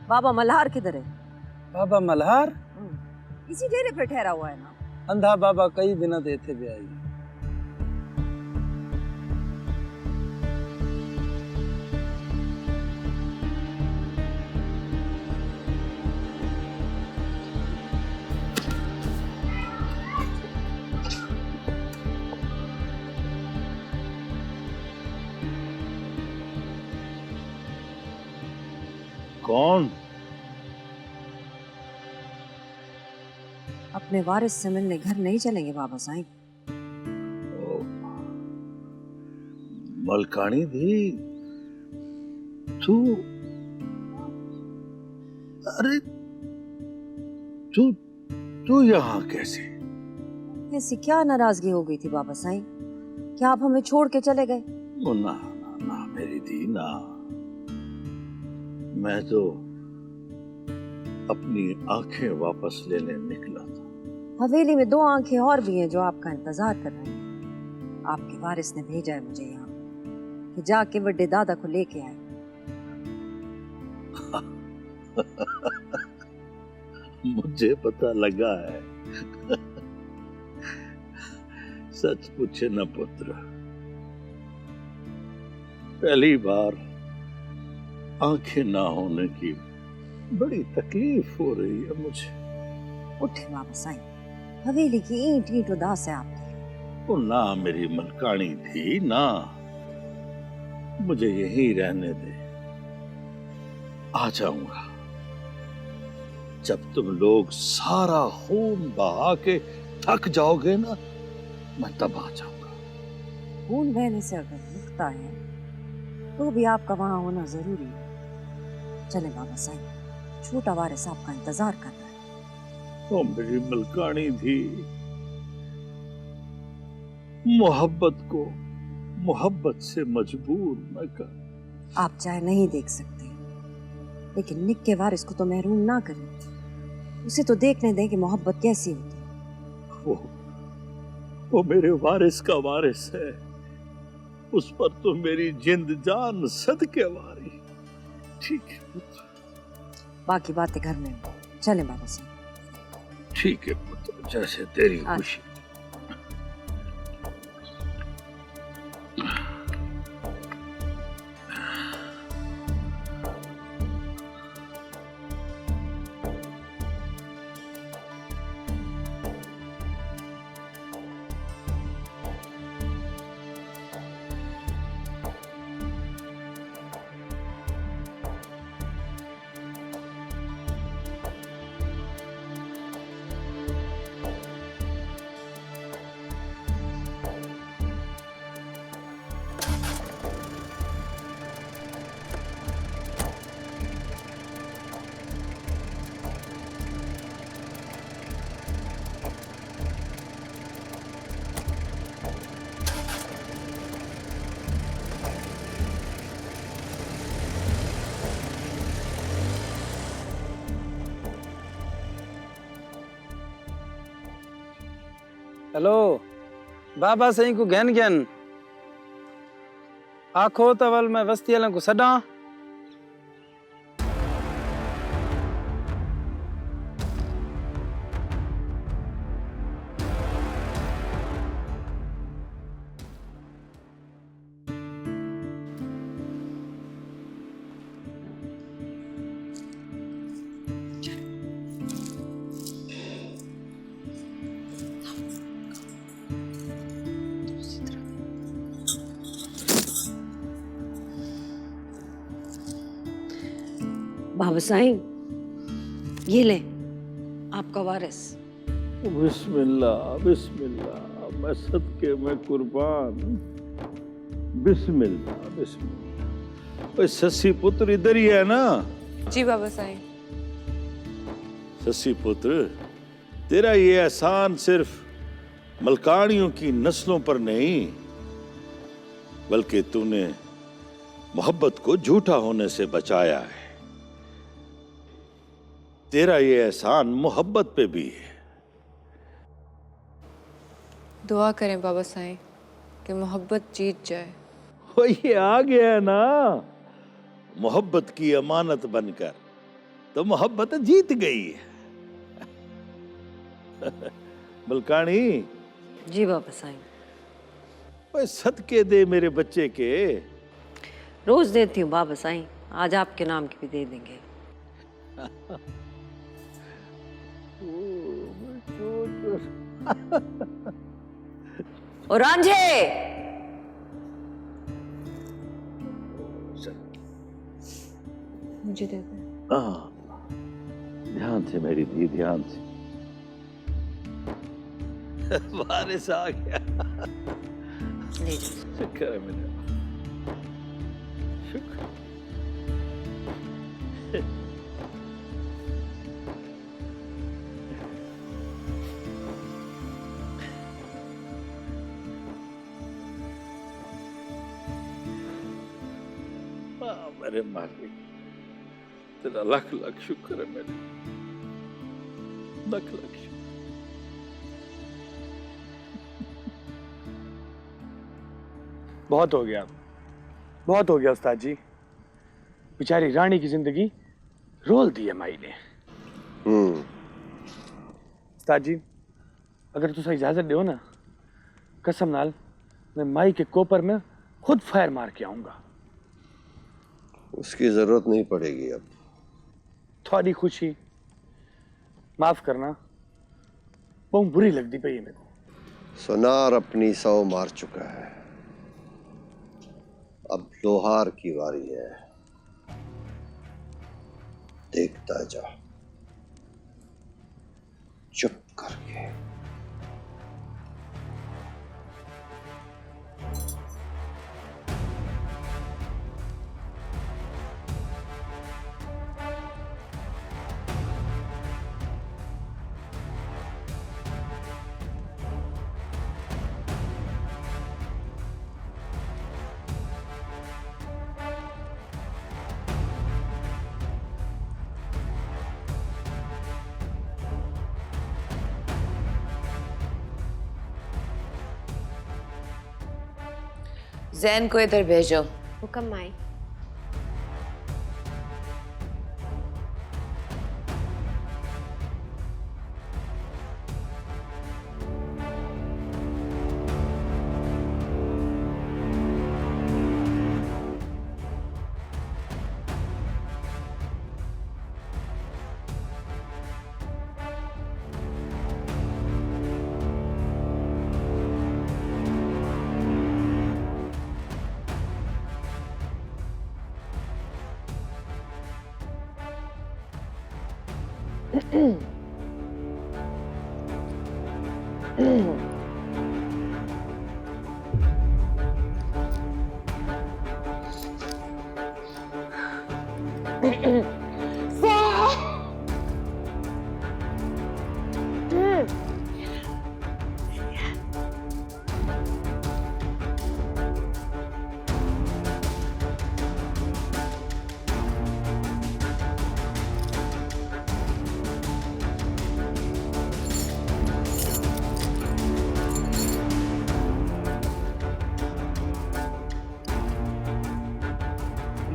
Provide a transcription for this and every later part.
बाबा मल्हार किधर है? बाबा मल्हार इसी डेरे पे ठहरा हुआ है ना? अंधा बाबा कई दिन से इथे भी आई। कौन? अपने वारिस से मिलने घर नहीं चलेंगे बाबा साईं? मलकानी दी, तू, अरे तू तू यहाँ कैसे? ऐसी क्या नाराजगी हो गई थी बाबा साईं? क्या आप हमें छोड़ के चले गए? ना ना ना मेरी दी ना, मैं तो अपनी आंखें वापस लेने निकला था। हवेली में 2 आंखें और भी हैं जो आपका इंतजार कर रही हैं। आपके वारिस ने भेजा है मुझे यहाँ कि जाके बड़े दादा को लेके आए। मुझे पता लगा है। सच पूछे न पुत्र, पहली बार आंखें ना होने की बड़ी तकलीफ हो रही है मुझे। उठे बाबा साईं, हवेली की ईंट ईंट उदास है आपके लिए। वो ना मेरी मलकानी थी ना, मुझे यहीं रहने दे, आ जाऊंगा। जब तुम लोग सारा खून बहा के थक जाओगे ना, मैं तब आ जाऊंगा। खून बहने से अगर रुकता है तो भी आपका वहां होना जरूरी है। चले बाबा साईं, छोटा वारिस आपका इंतजार कर रहा है। ओ मेरी मलकानी थी, मोहब्बत को मोहब्बत से मजबूर न कर। आप चाहे नहीं देख सकते, लेकिन निक्के वारिस को तो महरूम ना करें। उसे तो देखने दें कि मोहब्बत कैसी होती है। वो मेरे वारिस का वारिस है, उस पर तो मेरी जिंद जान सदके वारी। ठीक है पुत्र, बाकी बातें घर में हो। चले बाबा साईं। ठीक है पुत्र, जैसे तेरी खुशी। हेलो बाबा साईं को घन घन आखो तवल मैं वस्ती वालों को सदा। बाबा साईं, ये ले आपका वारिस। बिस्मिल्लाह बिस्मिल्लाह, मैं सदके में कुर्बान। बिस्मिल्लाह बिस्मिल्लाह। ओए सस्सी पुत्र इधर ही है ना? जी बाबा साईं। सस्सी पुत्र, तेरा ये एहसान सिर्फ मलकानियों की नस्लों पर नहीं, बल्कि तूने मोहब्बत को झूठा होने से बचाया है। तेरा ये एहसान मोहब्बत पे भी है। दुआ करें बाबा साईं कि मोहब्बत जीत जाए। वो ये आ गया ना, मोहब्बत की अमानत बनकर तो मोहब्बत जीत गई। मलकानी, जी बाबा साईं। ओए सदके दे मेरे बच्चे के। रोज देती हूँ बाबा साईं, आज आपके नाम की भी दे देंगे। और रांझे, मुझे दे दे। ध्यान से मेरी धी, ध्यान से। वारिस आ गया। ले जाओ। शुक्र है मेरा, शुक्र। मेरे मालिक, तेरा लख लख शुक्र है मेरे, लख लख शुक्र। बहुत हो गया, बहुत हो गया उस्ताद जी। बेचारी रानी की जिंदगी रोल दी है माई ने। उस्ताद जी, अगर तुसा इजाजत दो ना, कसम नाल मैं माई के कोपर में खुद फायर मार के आऊंगा। उसकी जरूरत नहीं पड़ेगी अब। थोड़ी खुशी माफ करना, बहुत बुरी लगती पई है मेरे को। सोनार अपनी 100 मार चुका है, अब लोहार की बारी है। देखता जा चुप करके। जैन को इधर भेजो। हुक्म माई।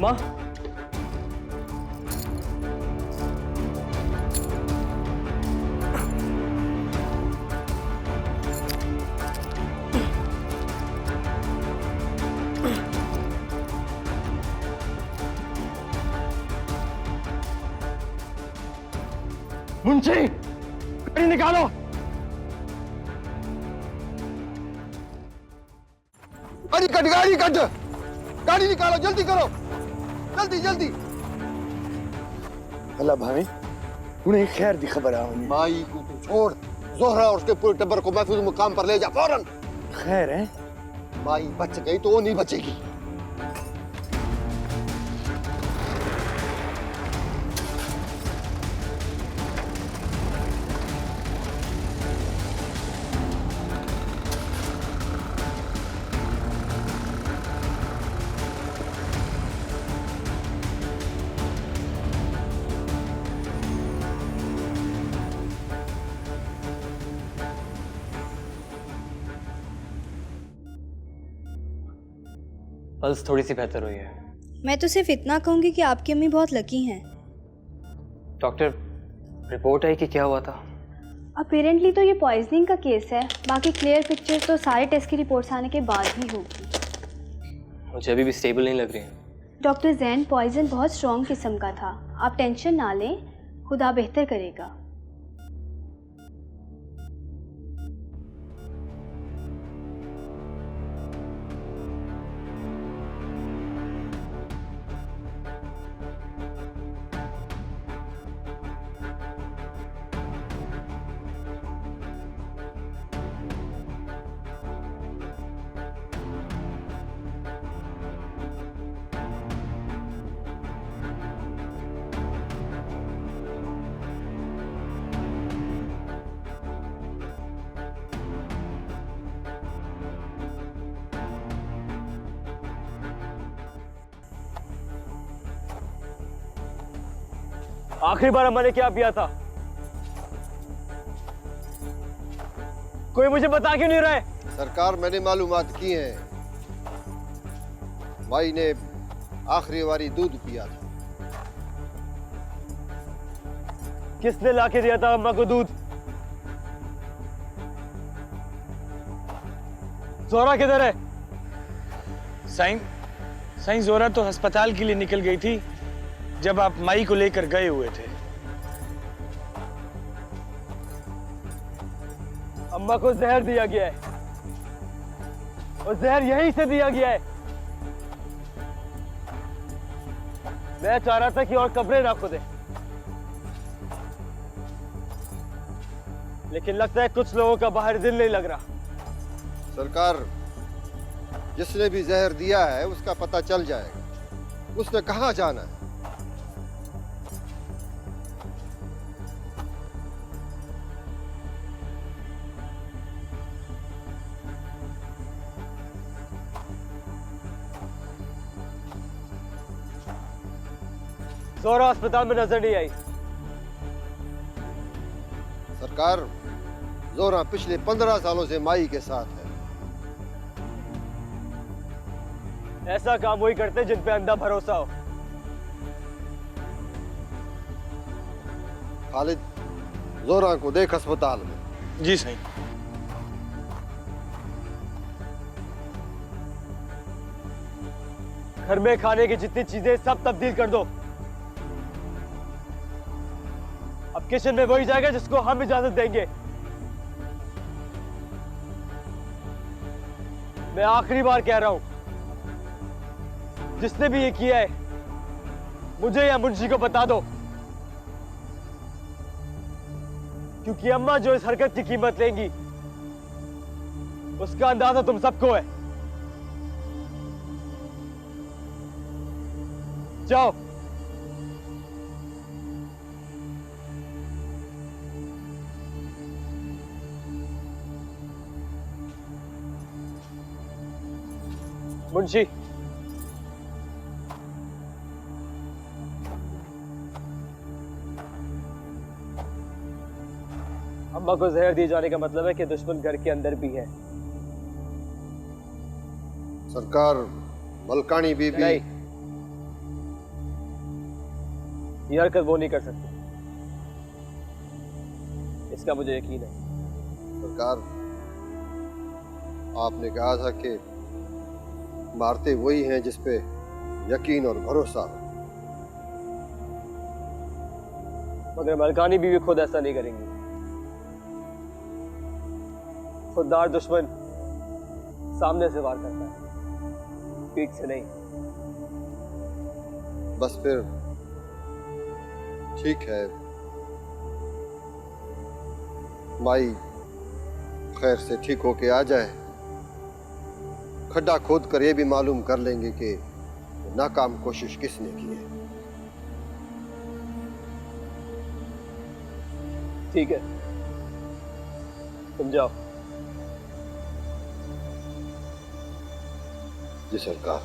माँ, मुंशी गाड़ी निकालो। गाड़ी कट, गाड़ी निकालो, जल्दी करो, जल्दी जल्दी। अल्लाह भाई, उन्हें खैर दी खबर आ। माई को तू छोड़, जोहरा और उसके पूरे टब्बर को महफूज मुकाम पर ले जा फौरन। खैर है? माई बच गई तो वो नहीं बचेगी। पल्स थोड़ी सी बेहतर हुई है। मैं तो सिर्फ इतना कहूंगी कि आपकी अम्मी बहुत लकी हैं। डॉक्टर, रिपोर्ट आई कि क्या हुआ था? अपेरेंटली तो ये पॉइजनिंग का केस है, बाकी क्लियर पिक्चर तो सारे टेस्ट की रिपोर्ट्स आने के बाद ही होगी। मुझे अभी भी स्टेबल नहीं लग रही है। डॉक्टर जैन, पॉइजन बहुत स्ट्रॉन्ग किस्म का था, आप टेंशन ना लें, खुदा बेहतर करेगा। आखिरी बार अम्मा ने क्या पिया था? कोई मुझे बता क्यों नहीं रहा है? सरकार, मैंने मालूमात की हैं। माई ने आखिरी बारी दूध पिया था। किसने लाके दिया था अम्मा को दूध? जोरा किधर है? साईं जोरा तो अस्पताल के लिए निकल गई थी जब आप माई को लेकर गए हुए थे। अम्मा को जहर दिया गया है और जहर यहीं से दिया गया है। मैं चाह रहा था कि और कब्रें ना खोदे, लेकिन लगता है कुछ लोगों का बाहर दिल नहीं लग रहा। सरकार, जिसने भी जहर दिया है उसका पता चल जाएगा। उसने कहाँ जाना है। जोरा अस्पताल में नजर नहीं आई। सरकार, जोरा पिछले 15 सालों से माई के साथ है। ऐसा काम वही करते जिन पे अंधा भरोसा हो। खालिद, जोरा को देख अस्पताल में। जी साईं। घर में खाने की जितनी चीजें सब तब्दील कर दो। अब किचन में वही जाएगा जिसको हम इजाजत देंगे। मैं आखिरी बार कह रहा हूं, जिसने भी ये किया है मुझे या मुंशी को बता दो, क्योंकि अम्मा जो इस हरकत की कीमत लेंगी उसका अंदाजा तुम सबको है। जाओ। मुंशी, अम्मा को जहर दिए जाने का मतलब है कि दुश्मन घर के अंदर भी है। सरकार, मलकानी बीबी। नहीं, ये हरकत वो नहीं कर सकती, इसका मुझे यकीन है। सरकार, आपने कहा था कि मारते वही हैं जिस पे यकीन और भरोसा हो। मगर मलकानी बीवी खुद ऐसा नहीं करेंगी। खुददार दुश्मन सामने से वार करता है, पीठ से नहीं। बस फिर ठीक है, माई खैर से ठीक होके आ जाए, खड्डा खोद कर ये भी मालूम कर लेंगे कि नाकाम कोशिश किसने की है। ठीक है, तुम जाओ। जी सरकार।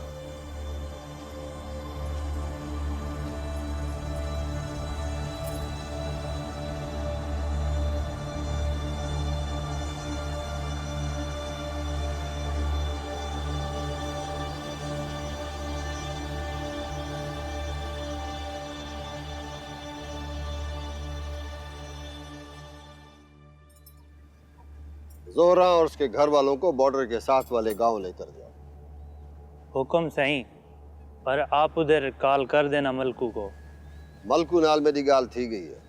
जोहरा और उसके घर वालों को बॉर्डर के साथ वाले गांव लेकर जाओ। हुक्म सही, पर आप उधर कॉल कर देना मलकू को। मलकू नाल मेरी गाल थी गई है,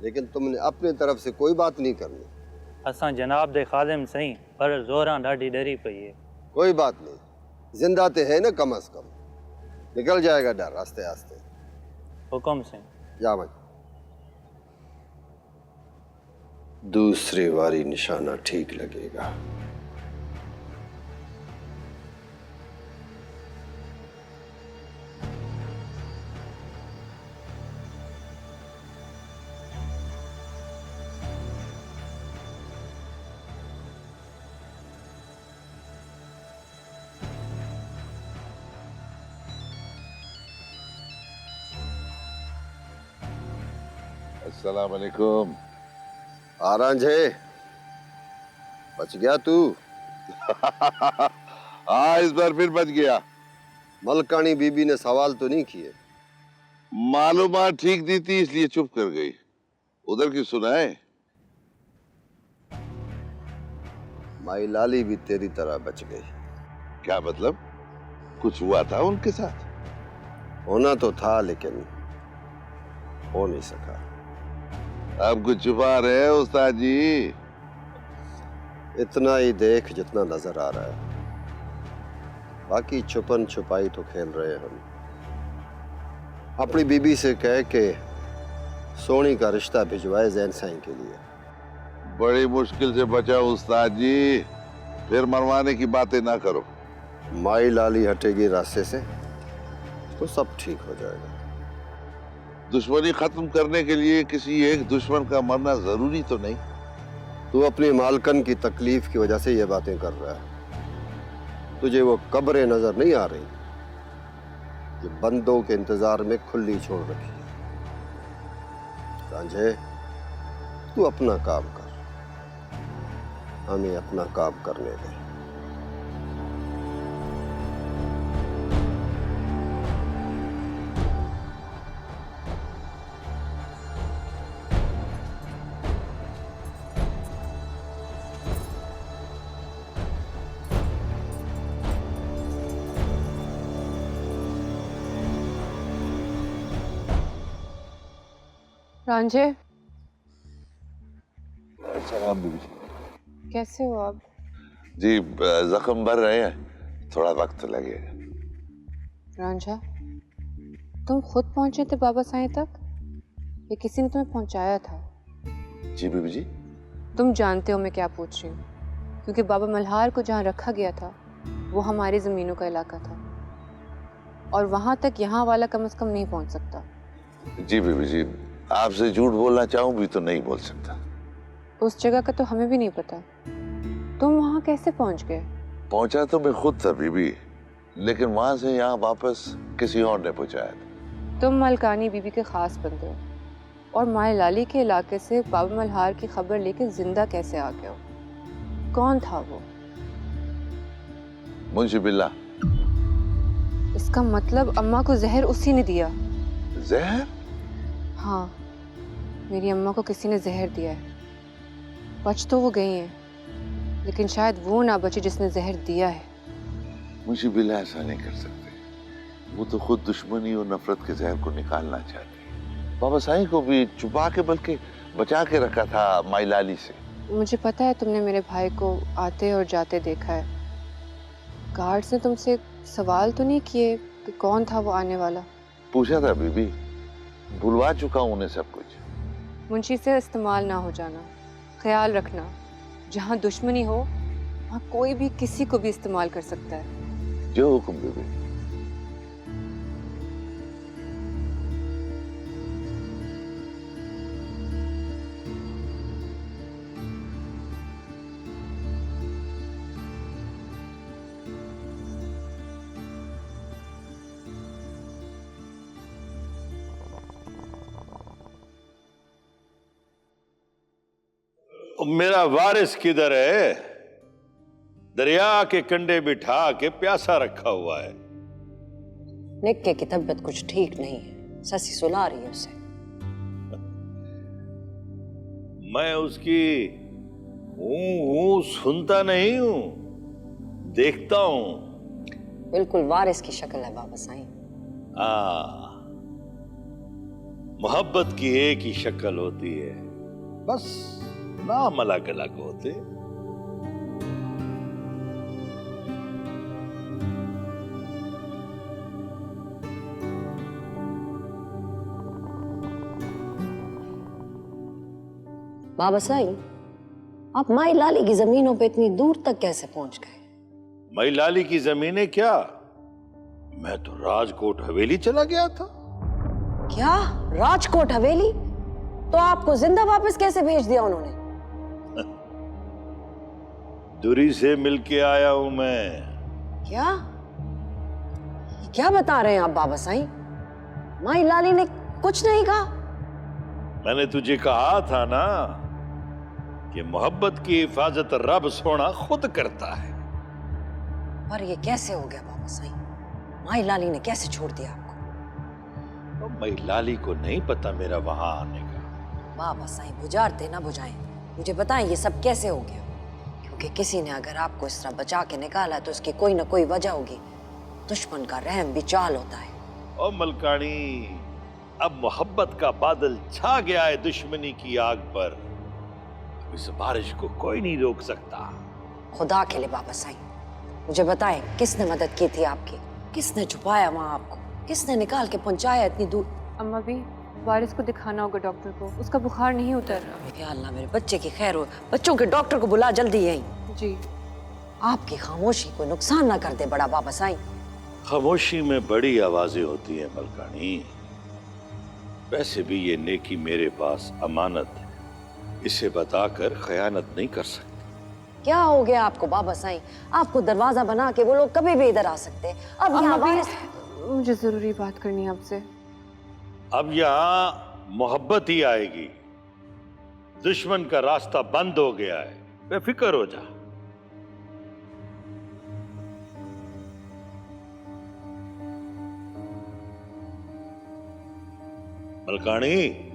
लेकिन तुमने अपनी तरफ से कोई बात नहीं करनी। असा जनाब दे खादिम सही, पर जोहरा ढाडी डरी पई है। कोई बात नहीं, जिंदा ते है ना, कम से कम निकल जाएगा डर आस्ते आस्ते। हुक्म सही। जा भाई, दूसरी बारी निशाना ठीक लगेगा। अस्सलाम वालेकुम। आरांझे, बच गया तू। हाँ, इस बार फिर बच गया। मलकानी बीबी ने सवाल तो नहीं किए? मालूमात ठीक दी थी इसलिए चुप कर गई। उधर की सुनाए। माई लाली भी तेरी तरह बच गई। क्या मतलब? कुछ हुआ था उनके साथ? होना तो था, लेकिन हो नहीं सका। अब कुछ छुपा रहे हैं उस्ताद जी? इतना ही देख जितना नजर आ रहा है, बाकी छुपन छुपाई तो खेल रहे हम। अपनी बीबी से कह के सोनी का रिश्ता भिजवाए जैन साईं के लिए। बड़ी मुश्किल से बचा उस्ताद जी, फिर मरवाने की बातें ना करो। माई लाली हटेगी रास्ते से तो सब ठीक हो जाएगा। दुश्मनी खत्म करने के लिए किसी एक दुश्मन का मरना जरूरी तो नहीं। तू अपनी मालकन की तकलीफ की वजह से ये बातें कर रहा है। तुझे वो कब्रें नजर नहीं आ रही जो बंदों के इंतजार में खुली छोड़ रखी है? रांझे, तू अपना काम कर, हमें अपना काम करने दे। रांझे, सलाम बीबी। कैसे हो आप? जी, जख्म भर रहे हैं, थोड़ा वक्त लगेगा। रांझा, तुम खुद पहुंचे थे बाबा साईं तक या किसी ने तुम्हें पहुंचाया था? जी बीबी जी। तुम जानते हो मैं क्या पूछ रही हूँ, क्योंकि बाबा मल्हार को जहाँ रखा गया था वो हमारी ज़मीनों का इलाका था और वहाँ तक यहाँ वाला कम से कम नहीं पहुँच सकता। जी बीबी जी, आपसे झूठ बोलना चाहूँ भी तो नहीं बोल सकता। उस जगह का तो हमें भी नहीं पता। तुम वहाँ कैसे पहुँच गए? पहुंचा तो मैं खुद था बीबी, लेकिन वहां से यहाँ वापस किसी और ने पहुंचाया था। तुम मलकानी बीबी के खास बंदे हो और माए लाली के इलाके से बाबा मल्हार की खबर लेके जिंदा कैसे आ गए हो? कौन था वो? मुंशी बिल्ला। इसका मतलब अम्मा को जहर उसी ने दिया? जहर? हाँ, मेरी अम्मा को किसी ने जहर दिया है। बच तो वो गई हैं, लेकिन शायद वो ना बचे जिसने जहर दिया है। मुंशी बिल्ला ऐसा नहीं कर सकते। वो तो खुद दुश्मनी और नफरत के जहर को निकालना चाहते। बाबा साईं को भी छुपा के बल्कि बचा के रखा था माई लाली से। मुझे पता है तुमने मेरे भाई को आते और जाते देखा है। गार्ड्स ने तुमसे सवाल तो नहीं किए कि कौन था वो आने वाला? पूछा था बीबी, भुलवा चुका हूं उन्हें सब कुछ। मुंशी से इस्तेमाल ना हो जाना, ख्याल रखना। जहाँ दुश्मनी हो वहाँ कोई भी किसी को भी इस्तेमाल कर सकता है। जो हुक्म बीबी। मेरा वारिस किधर है? दरिया के कंढे बिठा के प्यासा रखा हुआ है। निक्के की तबीयत कुछ ठीक नहीं है, ससी सुला रही है उसे। मैं उसकी हूँ सुनता नहीं हूँ, देखता हूँ। बिल्कुल वारिस की शक्ल है बाबा साईं। मोहब्बत की एक ही शक्ल होती है, बस नाम अलग अलग होते। बाबा साईं, आप माई लाली की जमीनों पे इतनी दूर तक कैसे पहुंच गए? मई लाली की जमीनें क्या, मैं तो राजकोट हवेली चला गया था। क्या राजकोट हवेली? तो आपको जिंदा वापस कैसे भेज दिया उन्होंने? दूरी से मिलके आया हूं मैं। क्या क्या बता रहे हैं आप बाबा साईं? माई लाली ने कुछ नहीं कहा? मैंने तुझे कहा था ना कि मोहब्बत की हिफाजत रब सोना खुद करता है। पर ये कैसे हो गया बाबा साईं? माई लाली ने कैसे छोड़ दिया आपको? तो मई लाली को नहीं पता मेरा वहां आने का। बाबा साईं बुझारते ना बुझाएं, मुझे बताएं ये सब कैसे हो गया? क्योंकि किसी ने अगर आपको इस तरह बचा के निकाला तो उसकी कोई ना कोई वजह होगी। दुश्मन का रहम भी चाल होता है। ओ मलकानी, अब मोहब्बत का बादल छा गया है दुश्मनी की आग पर। अब इस बारिश को कोई नहीं रोक सकता। खुदा के लिए बाबा साईं, मुझे बताएं किसने मदद की थी आपकी? किसने छुपाया वहां आपको? किसने निकाल के पहुंचाया इतनी दूर? अम्मा भी वारिस को दिखाना होगा डॉक्टर को, उसका बुखार नहीं उतर रहा। या अल्लाह, मेरे बच्चे की खैर हो। बच्चों के डॉक्टर को बुला जल्दी यहीं। जी। आपकी खामोशी कोई नुकसान ना कर दे बड़ा बाबा साईं। खामोशी में बड़ी आवाजें होती हैं मलकानी। वैसे भी ये नेकी मेरे पास अमानत है, इसे बताकर खयानत नहीं कर सकते। क्या हो गया आपको बाबा साईं? आपको दरवाजा बना के वो लोग कभी भी इधर आ सकते हैं। अब यहाँ वारिस... मुझे जरूरी बात करनी है आपसे। अब यहाँ मोहब्बत ही आएगी। दुश्मन का रास्ता बंद हो गया है, बेफिक्र हो जा। मलकानी,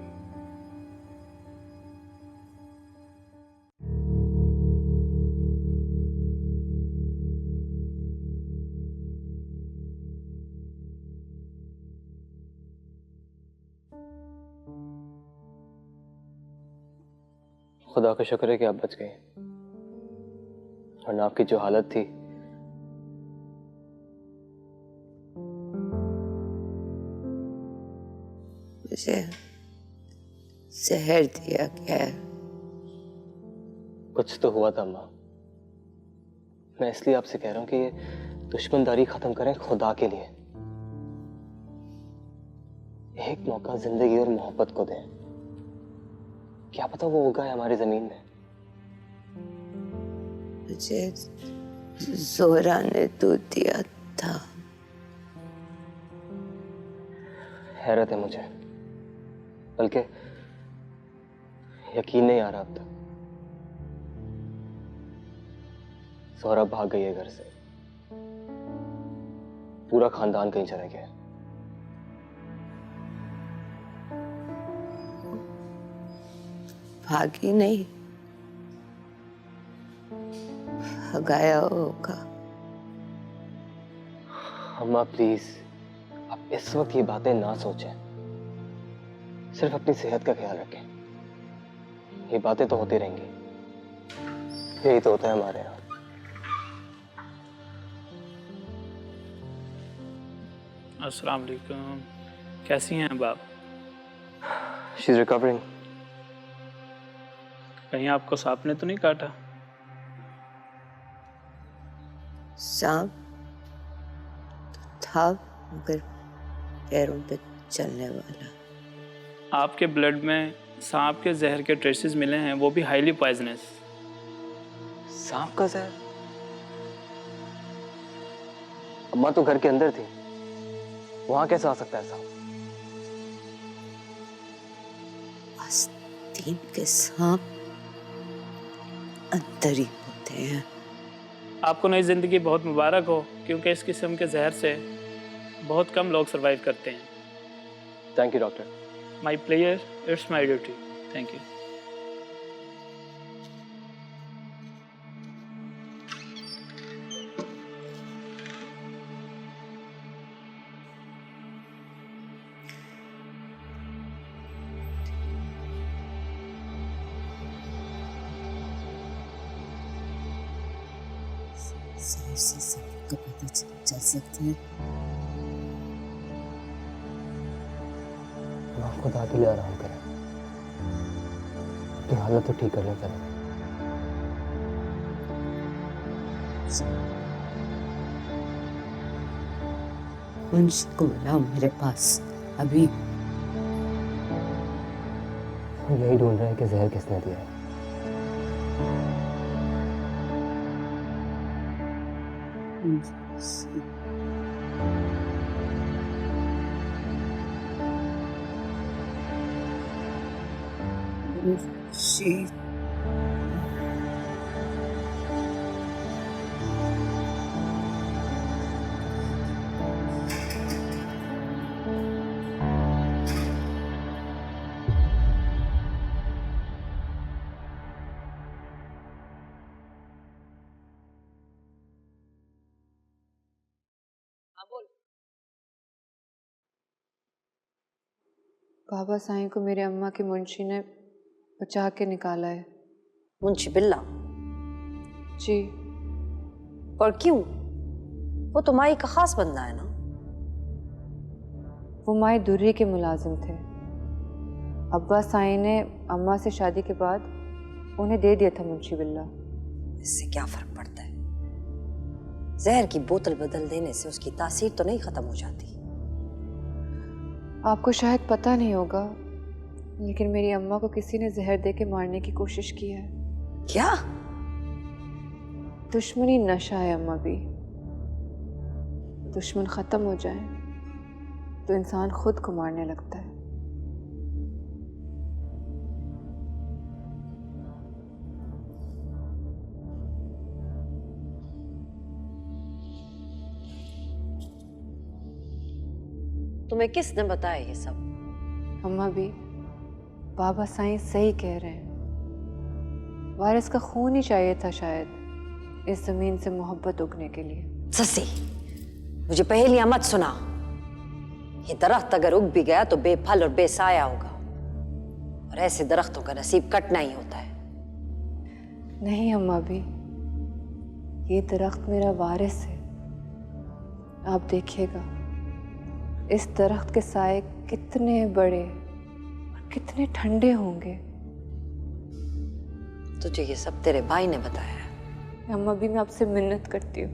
खुदा का शुक्र है कि आप बच गए, वरना आपकी जो हालत थी। मुझे जहर दिया गया। कुछ तो हुआ था अम्मा। मैं इसलिए आपसे कह रहा हूं कि ये दुश्मनदारी खत्म करें खुदा के लिए। एक मौका जिंदगी और मोहब्बत को दें। क्या पता वो उगा है हमारी जमीन में। मुझे जोहरा ने दूध दिया था। हैरत है मुझे, बल्कि यकीन नहीं आ रहा अब तक। जोहरा भाग गई है घर से, पूरा खानदान कहीं चला गया है। भागी नहीं, भगाया होगा। अम्मा प्लीज, आप इस वक्त ये बातें ना सोचें। सिर्फ अपनी सेहत का ख्याल रखें। ये बातें तो होती रहेंगी, यही तो होता है हमारे यहाँ। अस्सलाम वालेकुम, कैसी हैं अब आप? She is recovering. कहीं आपको सांप ने तो नहीं काटा? सांप तो था, मगर पैरों पे चलने वाला। आपके ब्लड में सांप के जहर के ट्रेसेस मिले हैं, वो भी हाईली पॉइजनस। सांप का जहर? अम्मा तो घर के अंदर थी, वहां कैसे आ सकता है सांप? आस्तीन के सांप अंदर ही होते हैं। आपको नई जिंदगी बहुत मुबारक हो, क्योंकि इस किस्म के जहर से बहुत कम लोग सरवाइव करते हैं। Thank you doctor. My player, it's my duty. Thank you. साफ से सबका पता चल सकता है। आप खुदा के लिए आराम करें, अपनी हालत तो ठीक करने चलें। मुंशी को बुलाओ मेरे पास अभी। हम यही ढूंढ रहे हैं कि जहर किसने दिया है। बाबा साईं को मेरे अम्मा की मुंशी ने बचा के निकाला है। मुंशी बिल्ला? जी। और क्यों? वो तो माई का खास बंदा है ना। वो माई दुर्री के मुलाजिम थे। अब्बा साईं ने अम्मा से शादी के बाद उन्हें दे दिया था मुंशी बिल्ला। इससे क्या फर्क पड़ता है? जहर की बोतल बदल देने से उसकी तासीर तो नहीं खत्म हो जाती। आपको शायद पता नहीं होगा, लेकिन मेरी अम्मा को किसी ने जहर दे के मारने की कोशिश की है। क्या? दुश्मनी नशा है अम्मा भी। दुश्मन खत्म हो जाए तो इंसान खुद को मारने लगता है। तुम्हें किसने बताया ये सब? अम्मा भी, बाबा साईं सही कह रहे हैं। वारिस का खून ही चाहिए था शायद इस जमीन से मोहब्बत उगने के लिए। ससी, मुझे पहेलियां मत सुना। ये दरख्त अगर उग भी गया तो बेफल और बेसाया होगा, और ऐसे दरख्तों का नसीब कटना ही होता है। नहीं अम्मा भी, ये दरख्त मेरा वारिस है। आप देखिएगा इस दरख्त के साए कितने बड़े और कितने ठंडे होंगे। तुझे ये सब तेरे भाई ने बताया है? अम्मा भी, मैं आपसे मिन्नत करती हूँ।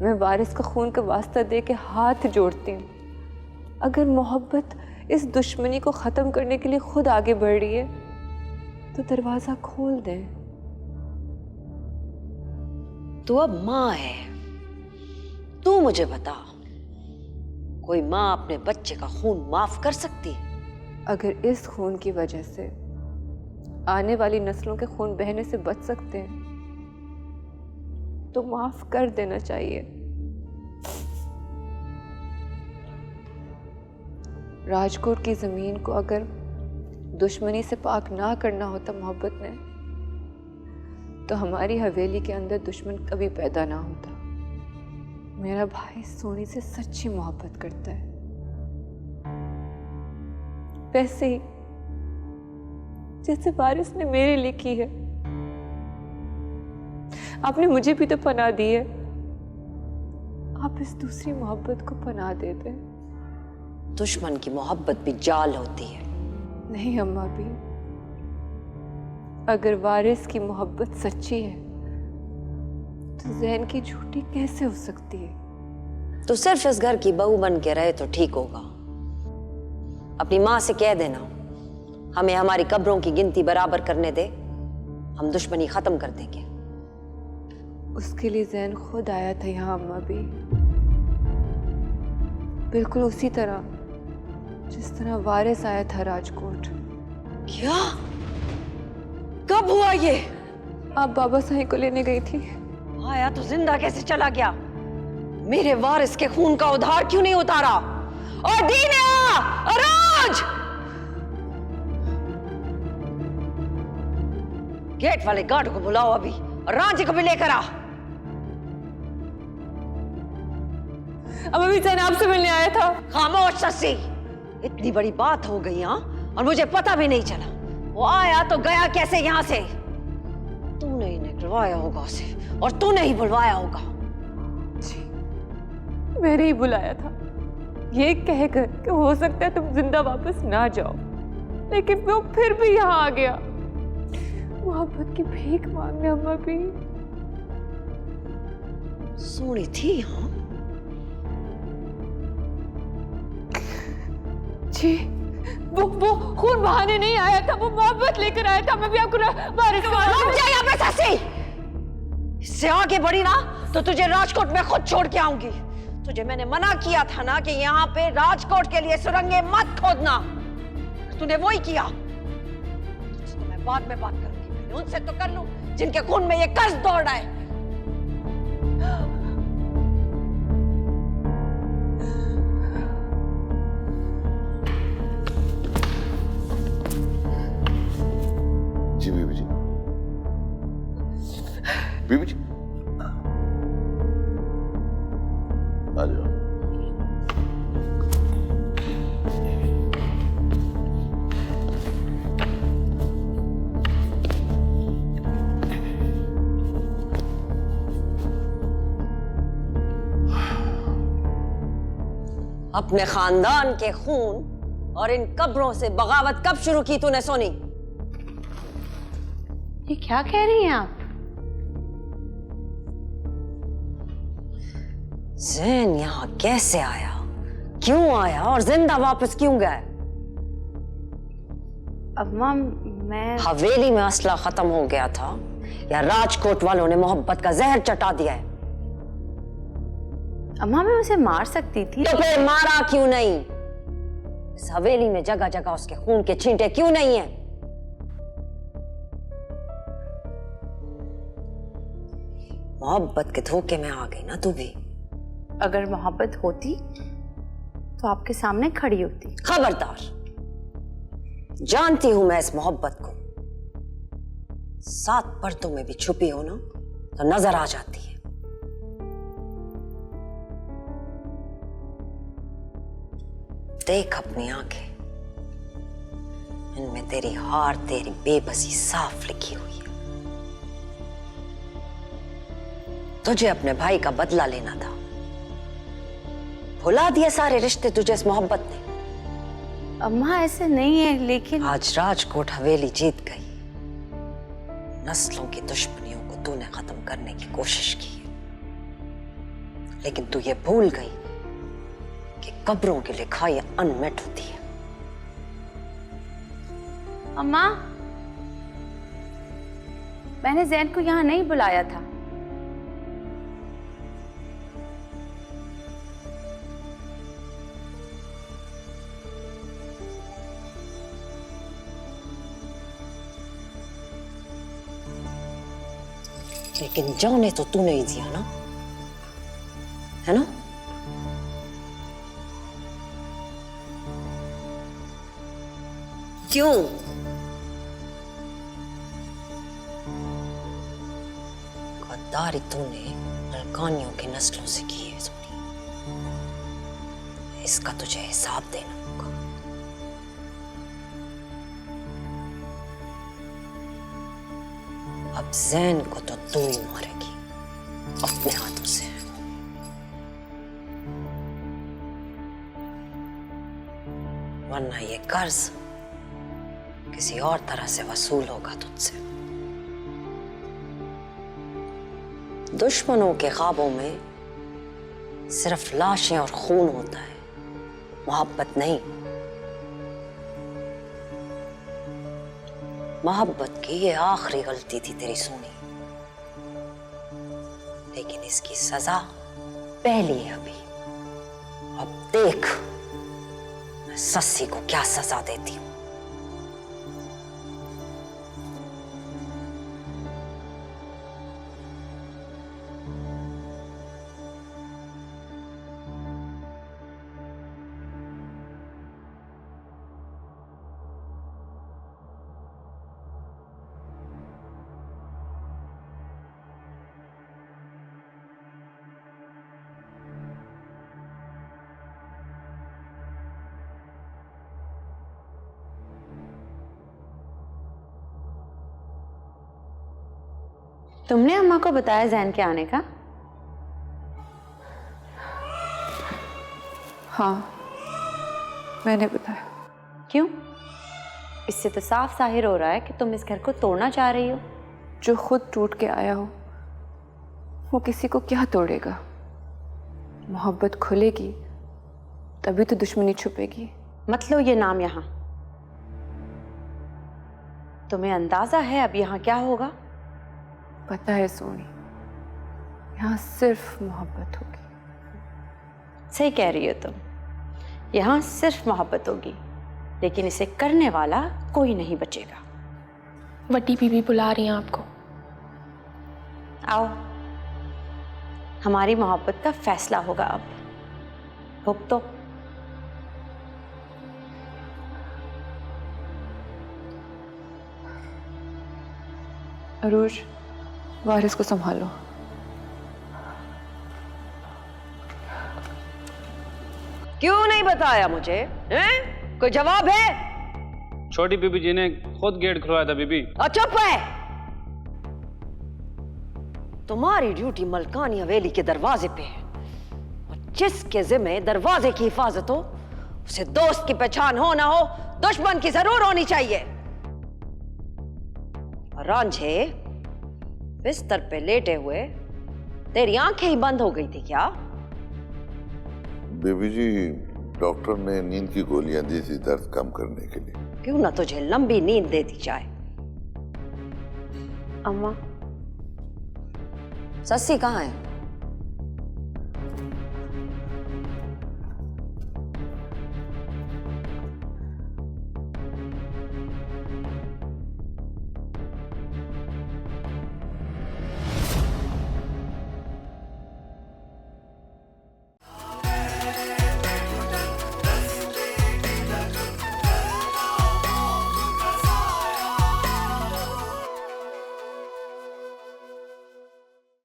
मैं वारिस का खून का वास्ता दे के हाथ जोड़ती हूँ। अगर मोहब्बत इस दुश्मनी को ख़त्म करने के लिए खुद आगे बढ़ रही है तो दरवाज़ा खोल दें। तू अब माँ है, तू मुझे बता, कोई माँ अपने बच्चे का खून माफ कर सकती है? अगर इस खून की वजह से आने वाली नस्लों के खून बहने से बच सकते हैं तो माफ कर देना चाहिए। राजकोट की जमीन को अगर दुश्मनी से पाक ना करना होता मोहब्बत ने, तो हमारी हवेली के अंदर दुश्मन कभी पैदा ना होता। मेरा भाई सोनी से सच्ची मोहब्बत करता है, वैसे ही जैसे वारिस ने मेरे लिए की है। आपने मुझे भी तो पनाह दी है, आप इस दूसरी मोहब्बत को पनाह दे दें। दुश्मन की मोहब्बत भी जाल होती है। नहीं अम्मा भी, अगर वारिस की मोहब्बत सच्ची है तो ज़हन की झूठी कैसे हो सकती है? तो सिर्फ इस घर की बहू बन के रहे तो ठीक होगा। अपनी माँ से कह देना हमें हमारी कब्रों की गिनती बराबर करने दे, हम दुश्मनी खत्म कर देंगे। उसके लिए ज़हन खुद आया था यहाँ अम्मा भी, बिल्कुल उसी तरह जिस तरह वारिस आया था राजकोट। क्या? कब हुआ ये? आप बाबा साईं को लेने गई थी। आया तो जिंदा कैसे चला गया? मेरे वारिस के खून का उधार क्यों नहीं उतारा? और दीना, अराज! गेट वाले गार्ड को बुलाओ अभी, और रांझी को भी लेकर आ। अब अभी ज़ैन आपसे मिलने आया था। खामोश सस्सी, इतनी बड़ी बात हो गई हाँ, और मुझे पता भी नहीं चला। वो आया तो गया कैसे यहाँ से? तूने इन्हें बुलवाया होगा उसे, और तूने ही बुलवाया होगा। मैंने ही बुलाया था, ये कहकर कि हो सकता है तुम जिंदा वापस ना जाओ, लेकिन वो फिर भी यहाँ आ गया मोहब्बत की भीख मांगने। अम्मा भी सोनी थी यहाँ? जी, वो खून बहाने नहीं आया था, वो मोहब्बत लेकर आया था। मैं भी आपको बारिश यहाँ पे सासी, इससे आगे बढ़ी ना तो तुझे राजकोट में खुद छोड़ के आऊंगी। तुझे मैंने मना किया था ना कि यहाँ पे राजकोट के लिए सुरंगें मत खोदना, तूने वो ही किया। तो मैं बाद में बात करूंगी, पहले उनसे तो कर लूं जिनके खून में ये कर्ज दौड़ रहा है। जी बीबी जी, बीबी जी आ जाओ। अपने खानदान के खून और इन कब्रों से बगावत कब शुरू की तूने सोनी? ये क्या कह रही हैं आप? जैन यहाँ कैसे आया, क्यों आया और जिंदा वापस क्यों गया? अम्मा मैं हवेली में असला खत्म हो गया था या राजकोट वालों ने मोहब्बत का जहर चटा दिया है? अम्मा मैं उसे मार सकती थी। तो फिर मारा क्यों नहीं? इस हवेली में जगह जगह उसके खून के छींटे क्यों नहीं है? मोहब्बत के धोखे में आ गई ना तू भी। अगर मोहब्बत होती तो आपके सामने खड़ी होती। खबरदार, जानती हूं मैं इस मोहब्बत को, 7 पर्दों में भी छुपी हो ना तो नजर आ जाती है। देख अपनी आंखें, इनमें तेरी हार, तेरी बेबसी साफ लिखी हुई है। तुझे अपने भाई का बदला लेना था, भुला दिए सारे रिश्ते तुझे इस मोहब्बत ने। अम्मा ऐसे नहीं है, लेकिन आज राजकोट हवेली जीत गई। नस्लों की दुश्मनियों को तूने खत्म करने की कोशिश की है, लेकिन तू ये भूल गई कि कब्रों की लिखाई अनमिट होती है। अम्मा मैंने जैन को यहाँ नहीं बुलाया था। लेकिन जाने तो तूने ही दिया ना, है ना? क्यों? गद्दारी तूने मलकानियों की नस्लों से की है सोनी, इसका तुझे हिसाब देना होगा। अब जैन को तो तू ही मारेगी अपने हाथों से। वरना ये कर्ज किसी और तरह से वसूल होगा तुझसे। दुश्मनों के ख्वाबों में सिर्फ लाशें और खून होता है, मोहब्बत नहीं। मोहब्बत की ये आखिरी गलती थी तेरी सोनी, लेकिन इसकी सजा पहली है अभी। अब देख मैं सस्सी को क्या सजा देती हूँ। तुमने अम्मा को बताया जैन के आने का? हाँ, मैंने बताया। क्यों? इससे तो साफ जाहिर हो रहा है कि तुम इस घर को तोड़ना चाह रही हो। जो खुद टूट के आया हो वो किसी को क्या तोड़ेगा? मोहब्बत खुलेगी तभी तो दुश्मनी छुपेगी। मत लो ये नाम यहाँ। तुम्हें अंदाजा है अब यहाँ क्या होगा? पता है सोनी, यहाँ सिर्फ मोहब्बत होगी। सही कह रही हो तुम, यहाँ सिर्फ मोहब्बत होगी, लेकिन इसे करने वाला कोई नहीं बचेगा। वड्डी बीबी बुला रही हैं आपको। आओ, हमारी मोहब्बत का फैसला होगा अब। भुगतो। अरूज, वारिस को संभालो। क्यों नहीं बताया मुझे? हैं? कोई जवाब है? छोटी बीबी जी ने खुद गेट खुलवाया था बीबी। चुप है। तुम्हारी ड्यूटी मलकानी हवेली के दरवाजे पे है, और जिसके जिम्मे दरवाजे की हिफाजत हो उसे दोस्त की पहचान हो ना हो, दुश्मन की जरूर होनी चाहिए। और रांझे, बिस्तर पे लेटे हुए तेरी आंखें ही बंद हो गई थी क्या? बेबी जी, डॉक्टर ने नींद की गोलियां दी थी दर्द कम करने के लिए। क्यों ना तुझे लंबी नींद दे दी जाए। अम्मा, सस्सी कहाँ है?